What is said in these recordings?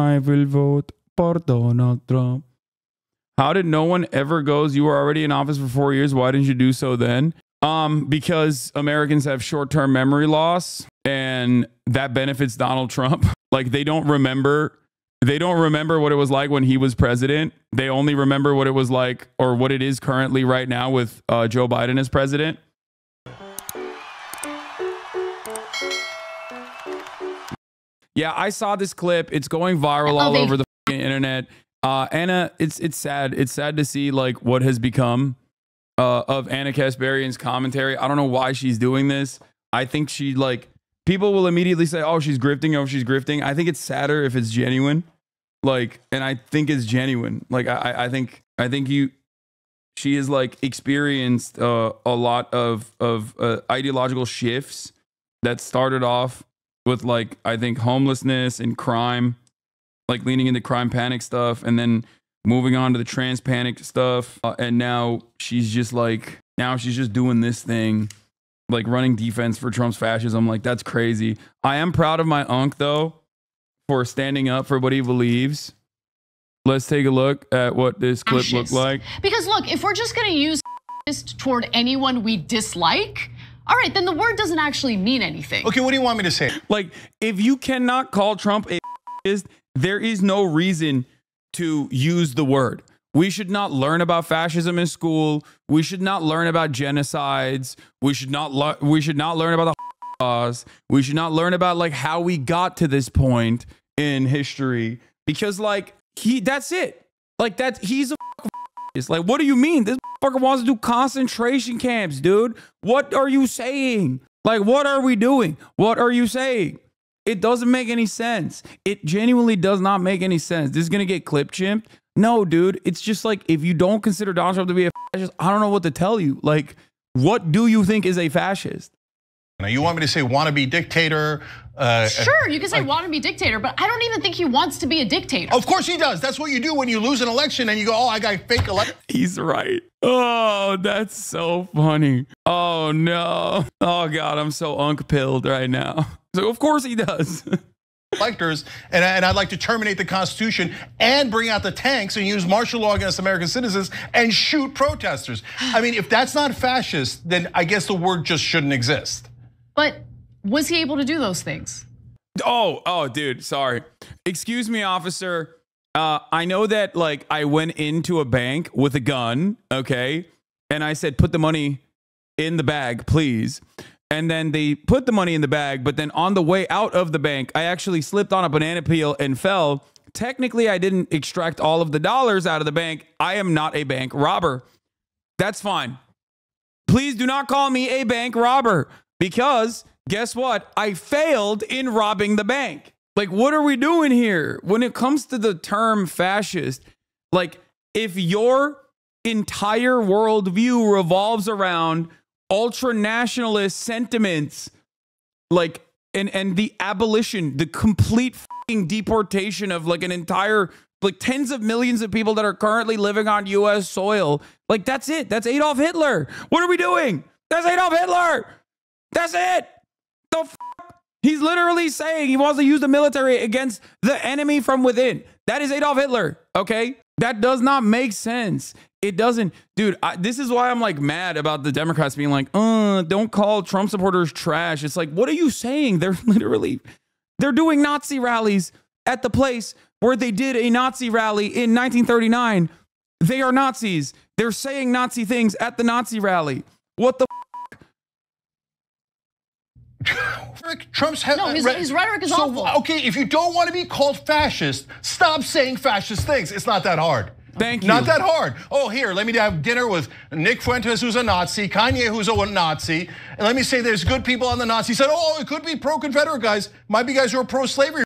I will vote for Donald Trump. How did no one ever goes, you were already in office for 4 years, why didn't you do so then? Because Americans have short-term memory loss, and that benefits Donald Trump. Like, they don't remember what it was like when he was president. They only remember what it was like, or what it is currently right now with Joe Biden as president. Yeah, I saw this clip. It's going viral all over the internet. Anna, it's sad. It's sad to see like what has become of Anna Kasparian's commentary. I don't know why she's doing this. I think she like people will immediately say, "Oh, she's grifting. Oh, she's grifting." I think it's sadder if it's genuine. Like, and I think it's genuine. Like, I think she has like experienced a lot of ideological shifts that started off with like, I think, homelessness and crime, like leaning into crime panic stuff, and then moving on to the trans panic stuff. And now she's just doing this thing, like running defense for Trump's fascism. Like, that's crazy. I am proud of my unc though, for standing up for what he believes. Let's take a look at what this clip looked like. Because look, if we're just gonna use toward anyone we dislike, all right, then the word doesn't actually mean anything. Okay, what do you want me to say? Like, if you cannot call Trump a fascist, there is no reason to use the word. We should not learn about fascism in school. We should not learn about genocides. We should not learn about the laws. We should not learn about like how we got to this point in history, because like that's it. Like he's a fascist. Like, what do you mean? This motherfucker wants to do concentration camps, dude. What are you saying? Like, what are we doing? What are you saying? It doesn't make any sense. It genuinely does not make any sense. This is going to get clip chimped. No, dude. It's just like, if you don't consider Donald Trump to be a fascist, I don't know what to tell you. Like, what do you think is a fascist? Now, you want me to say wannabe dictator? Sure, you can say wannabe dictator, but I don't even think he wants to be a dictator. Of course he does. That's what you do when you lose an election and you go, oh, I got fake election. He's right. Oh, that's so funny. Oh, no. Oh, God, I'm so unk-pilled right now. So, of course he does. Electors, and I'd like to terminate the Constitution and bring out the tanks and use martial law against American citizens and shoot protesters. I mean, if that's not fascist, then I guess the word just shouldn't exist. But was he able to do those things? Oh, dude, sorry. Excuse me, officer. I know that like I went into a bank with a gun, okay? And I said, put the money in the bag, please. And then they put the money in the bag, but then on the way out of the bank, I actually slipped on a banana peel and fell. Technically, I didn't extract all of the dollars out of the bank. I am not a bank robber. That's fine. Please do not call me a bank robber, because guess what? I failed in robbing the bank. Like, what are we doing here? When it comes to the term fascist, like, if your entire worldview revolves around ultra-nationalist sentiments, like, and the abolition, the complete fucking deportation of like an entire, like tens of millions of people that are currently living on US soil, like, that's it. That's Adolf Hitler. What are we doing? That's Adolf Hitler. That's it. The fuck? He's literally saying he wants to use the military against the enemy from within. That is Adolf Hitler, okay? That does not make sense. It doesn't, dude. This is why I'm like mad about the Democrats being like, don't call Trump supporters trash. It's like, what are you saying? They're doing Nazi rallies at the place where they did a Nazi rally in 1939. They are Nazis. They're saying Nazi things at the Nazi rally. What the Trump's his rhetoric is awful. Okay, if you don't want to be called fascist, stop saying fascist things. It's not that hard. Thank you. Not that hard. Oh, here, let me have dinner with Nick Fuentes, who's a Nazi, Kanye, who's a Nazi, and let me say there's good people on the Nazi side. Oh, it could be pro-Confederate guys. Might be guys who are pro-slavery.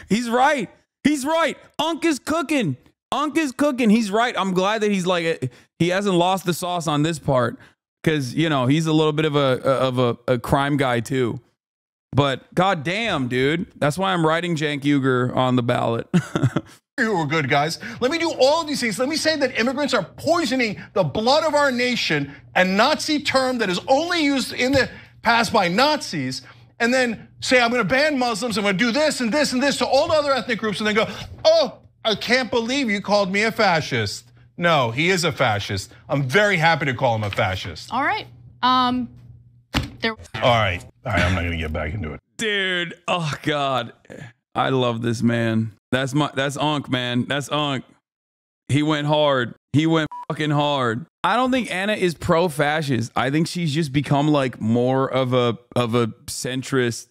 He's right. He's right. Unk is cooking. Unk is cooking. He's right. I'm glad that he's like, he hasn't lost the sauce on this part, because, you know, he's a little bit of a crime guy too. But goddamn, dude, that's why I'm writing Cenk Uygur on the ballot. You were good guys. Let me do all of these things. Let me say that immigrants are poisoning the blood of our nation, a Nazi term that is only used in the past by Nazis. and then say, I'm gonna ban Muslims, I'm gonna do this and this and this to all the other ethnic groups, and then go, oh, I can't believe you called me a fascist. No, he is a fascist. I'm very happy to call him a fascist. All right. All right, I'm not gonna get back into it. Dude, oh God. I love this man. That's Unc, man. That's Unc. He went hard. He went fucking hard. I don't think Anna is pro-fascist. I think she's just become like more of a centrist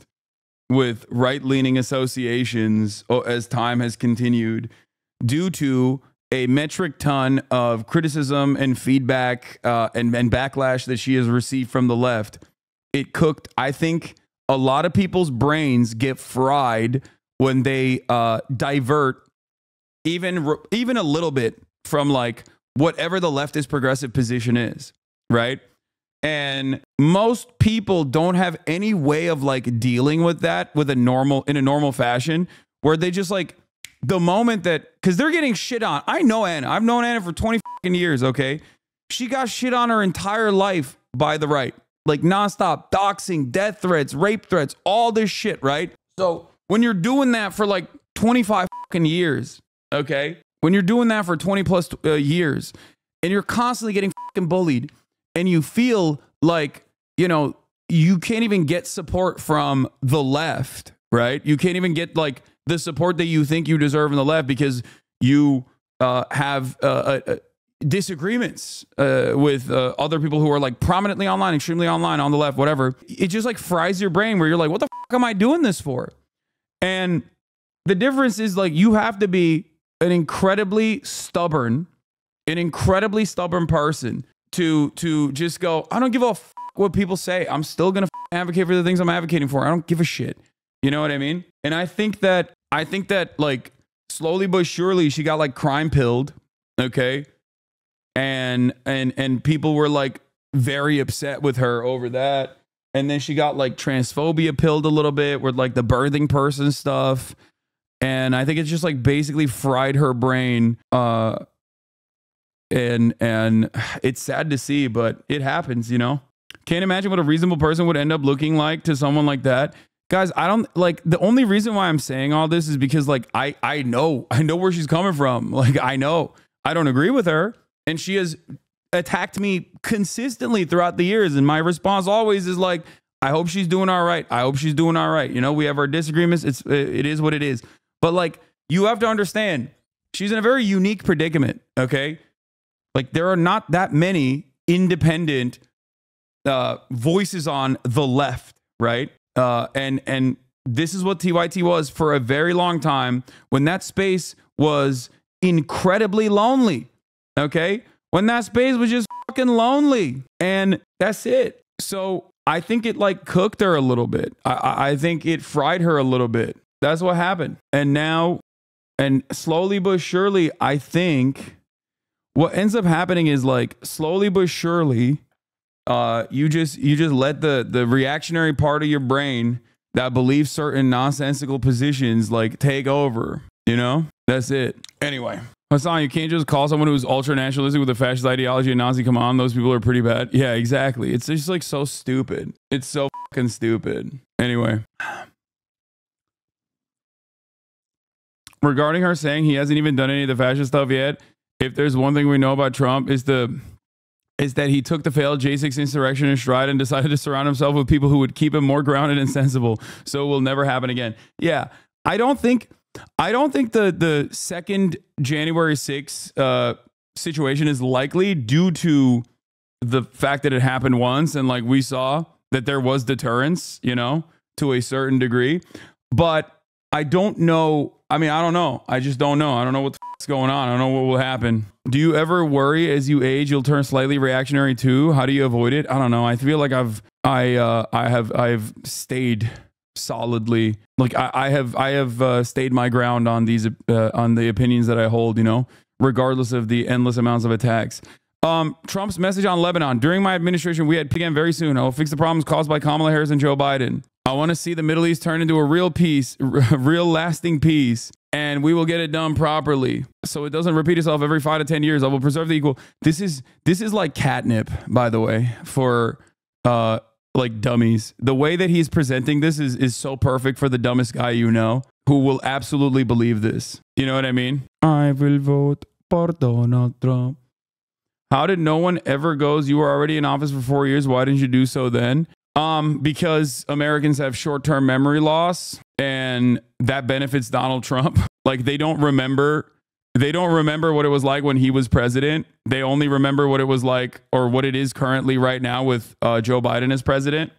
with right-leaning associations as time has continued, due to a metric ton of criticism and feedback and backlash that she has received from the left. It cooked. I think a lot of people's brains get fried when they divert even a little bit from like whatever the leftist progressive position is, right? And most people don't have any way of like dealing with that in a normal fashion, where they just like, the moment that, because they're getting shit on. I know Anna. I've known Anna for 20 fucking years, okay? She got shit on her entire life by the right. Like nonstop, doxing, death threats, rape threats, all this shit, right? So when you're doing that for like 25 fucking years, okay? When you're doing that for 20 plus years, and you're constantly getting fucking bullied, and you feel like, you know, you can't even get support from the left, right? You can't even get like the support that you think you deserve in the left because you have disagreements with other people who are like prominently online, extremely online on the left, whatever. It just like fries your brain where you're like, what the fuck am I doing this for? And the difference is like, you have to be an incredibly stubborn person to just go, I don't give a fuck what people say. I'm still going to advocate for the things I'm advocating for. I don't give a shit. You know what I mean? And I think that like slowly but surely she got like crime pilled, okay? And people were like very upset with her over that. And then she got like transphobia pilled a little bit with like the birthing person stuff. And I think it's just like basically fried her brain. And it's sad to see, but it happens, you know? Can't imagine what a reasonable person would end up looking like to someone like that. Guys, I don't like, the only reason why I'm saying all this is because like I know where she's coming from. Like I know I don't agree with her, and she has attacked me consistently throughout the years, and my response always is like, I hope she's doing all right. I hope she's doing all right. You know, we have our disagreements. It is what it is. But like, you have to understand, she's in a very unique predicament, okay? Like there are not that many independent voices on the left, right? And this is what TYT was for a very long time, when that space was incredibly lonely, okay? When that space was just fucking lonely, and that's it. So I think it like cooked her a little bit. I think it fried her a little bit. That's what happened. And now, and slowly but surely, I think what ends up happening is like slowly but surely, you just let the reactionary part of your brain that believes certain nonsensical positions like take over, you know? That's it. Anyway, Hasan, you can't just call someone who's ultra nationalistic with a fascist ideology a Nazi. Come on, those people are pretty bad. Yeah, exactly. It's just like so stupid. It's so fucking stupid. Anyway, regarding her saying he hasn't even done any of the fascist stuff yet, if there's one thing we know about Trump is that he took the failed J6 insurrection in stride and decided to surround himself with people who would keep him more grounded and sensible, so it will never happen again. Yeah, I don't think the second January 6th situation is likely, due to the fact that it happened once, and like we saw that there was deterrence, you know, to a certain degree. But I don't know. I mean, I don't know. I just don't know. I don't know what the f***'s going on. I don't know what will happen. Do you ever worry as you age you'll turn slightly reactionary too? How do you avoid it? I don't know. I feel like I've stayed solidly. Like I have stayed my ground on these on the opinions that I hold, you know, regardless of the endless amounts of attacks. Trump's message on Lebanon: during my administration, we had again very soon. I will fix the problems caused by Kamala Harris and Joe Biden. I want to see the Middle East turn into a real peace, real lasting peace, and we will get it done properly, so it doesn't repeat itself every 5 to 10 years. I will preserve the equal. This is like catnip, by the way, for like dummies. The way that he's presenting this is so perfect for the dumbest guy you know, who will absolutely believe this. You know what I mean? I will vote for Donald Trump. How did no one ever goes, you were already in office for 4 years, why didn't you do so then? Because Americans have short-term memory loss, and that benefits Donald Trump. Like, they don't remember what it was like when he was president. They only remember what it was like, or what it is currently right now with Joe Biden as president.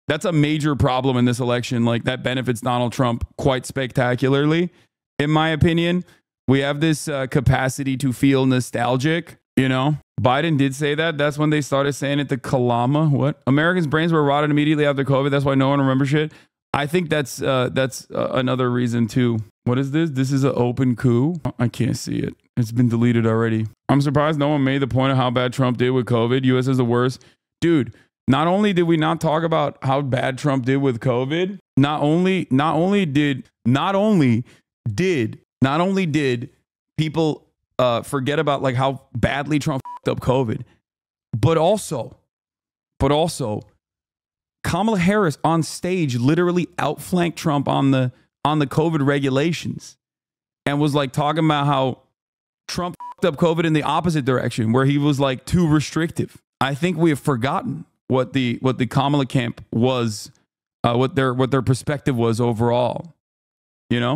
That's a major problem in this election. Like, that benefits Donald Trump quite spectacularly, in my opinion. We have this capacity to feel nostalgic, you know? Biden did say that. That's when they started saying it, the Kalama. What? Americans' brains were rotted immediately after COVID. That's why no one remembers shit. I think that's another reason too. What is this? This is an open coup. I can't see it. It's been deleted already. I'm surprised no one made the point of how bad Trump did with COVID. U.S. is the worst. Dude, not only did we not talk about how bad Trump did with COVID, not only did people forget about like how badly Trump fucked up COVID, but also Kamala Harris on stage literally outflanked Trump on the COVID regulations and was like talking about how Trump fucked up COVID in the opposite direction, where he was like too restrictive. I think we have forgotten what the Kamala camp was, what their perspective was overall, you know?